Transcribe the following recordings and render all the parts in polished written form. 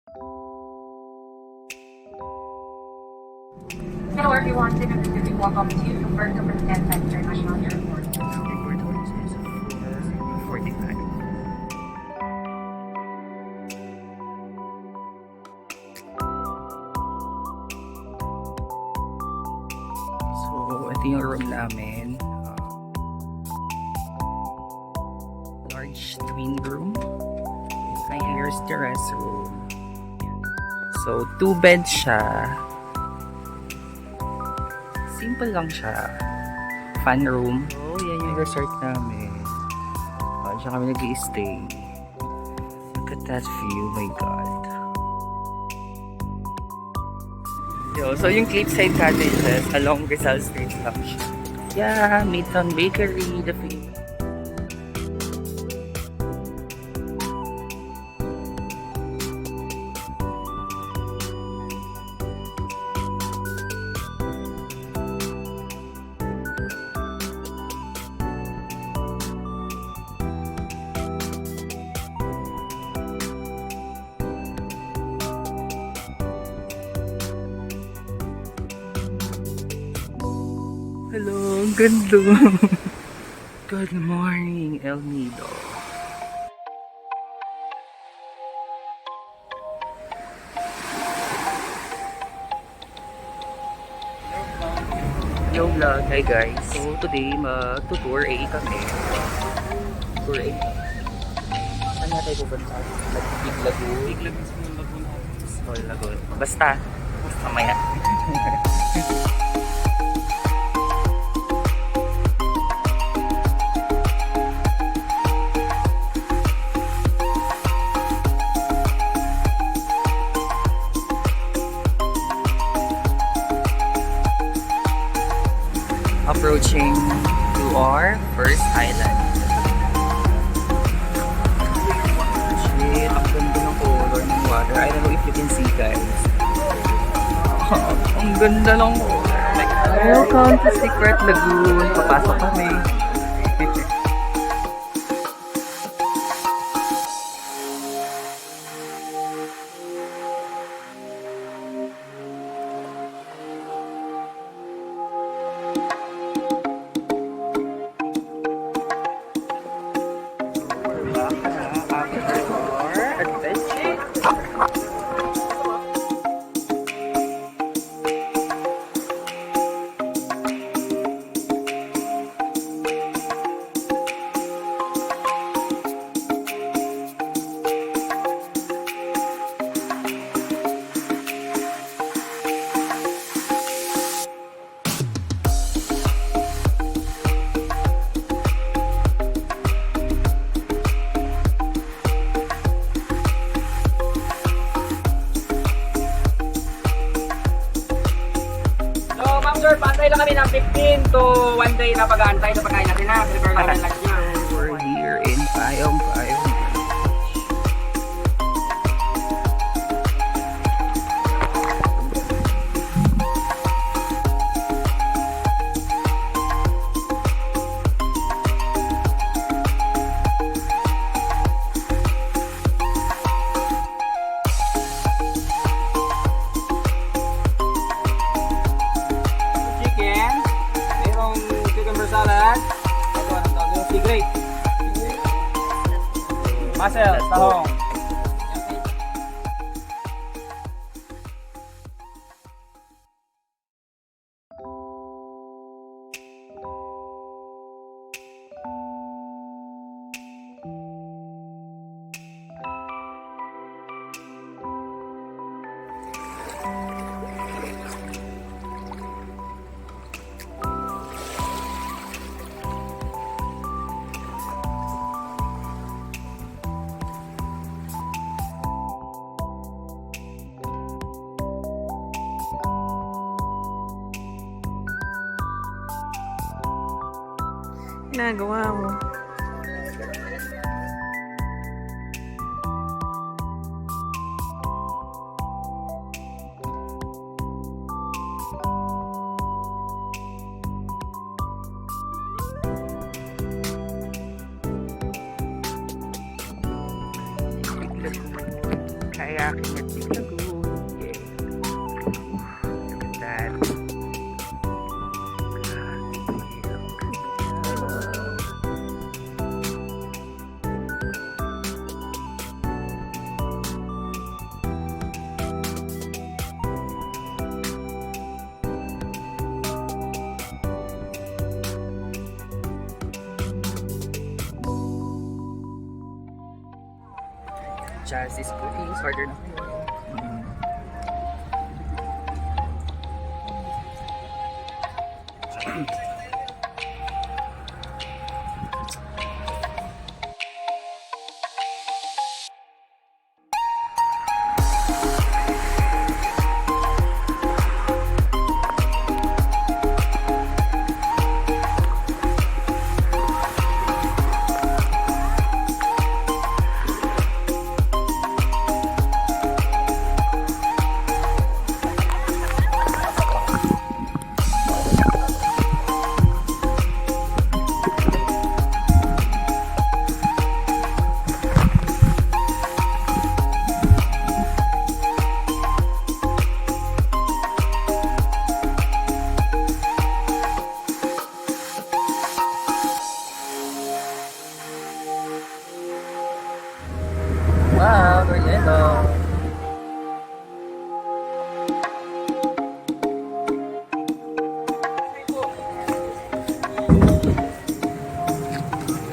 Hello everyone, this is Nido Welcome to Puerto Princesa International Airport. Nido Puerto Princesa for 45. So, ito yung room namin. Large twin room. And here's the restroom. So, 2 beds siya. Simple lang siya. Fun room. So, yan yung resort namin. Diyan kami nag-i-stay. Look at that view, my God. So yung Cliffside Cottages along Rizal Street lang siya. Yeah, Midtown Bakery, the famous. Hello, ang ganda. Good morning, El Nido. Hello vlog, hi guys. So today mag-tour A kami. Tour A. Saan nga tayo pupunta? Big Lagoon. Big Lagoon, Small Lagoon. Small Lagoon. Basta, mamaya. Approaching to our first island. Shit, ang ganda ng color ng water. I don't know if you can see, guys. Ang ganda ng color. Like, welcome to Secret Lagoon. Papasok kami. Sir, pantay lang kami ng 15 to 1 day na pag-aantay sa pagkain natin ha. Prepare lang lang niya. We're here in Payong. Salad. Ito, anong tawag yun? Sea grape. Mussel, tahong. Ginagawa mo. Kaya kayaking at Big Lagoon. Yeah. Look at that. Jazz is cookies. Order na kayo. Wow, Orlando.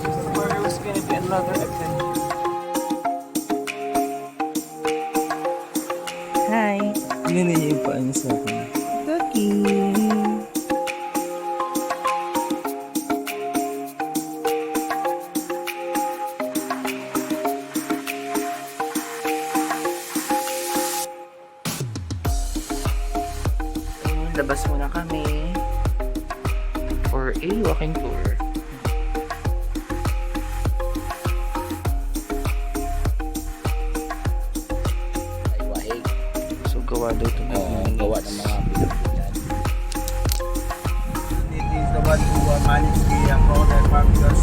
Tomorrow is gonna be another adventure. Hi. Tingnan niya yung paano sa akin. Cookie. Labas muna kami for a walking tour. Ay, wahig. So, gawa daw ito. Gawa ng mga pinagpunan. It is the one who managed the crowded farmers.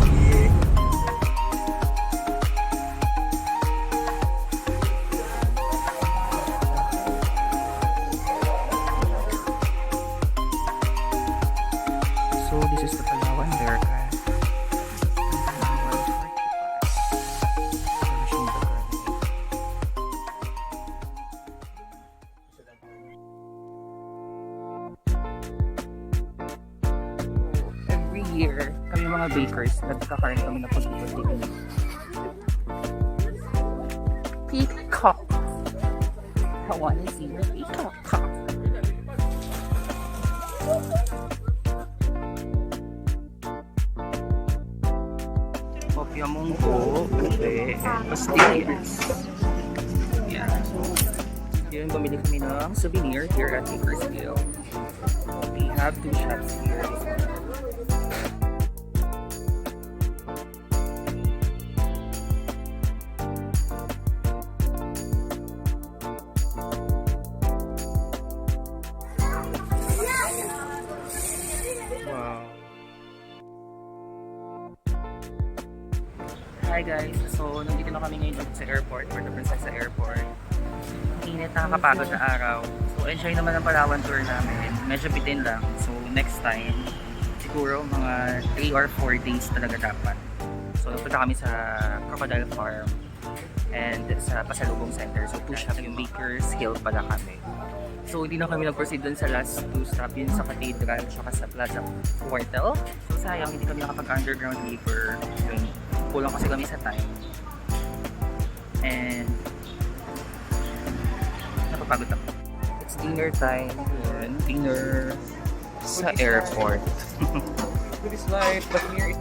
So this is the Palawan haircut. Every year, kami mga bakers, nagkakaroon kami ng pag-ibig. Peacock. I wanna see your peacock. Kopya munggo, kape, pastillas. Yan. Yun, bumili kami ng souvenir here at Bakersfield. We have two shops here. Wow. Hi guys, so nandito na kami ngayon sa airport, Puerto Princesa Airport. Init, nakakapagod na araw. So enjoy naman ang Palawan tour namin. Medyo bitin lang. So next time, siguro mga 3 or 4 days talaga dapat. So nagpunta kami sa Crocodile Farm and sa Pasalubong Center. So 2 shop yung Bakers Hill pala kami. So hindi na kami nag-proceed dun sa last 2 stop, yun sa Cathedral at sa Plaza Hotel. So sayang, hindi kami nakapag-underground labor. Yun, kulang kasi kami sa time. And napapagod ako. It's dinner time. Yun, dinner sa airport. It is life, but here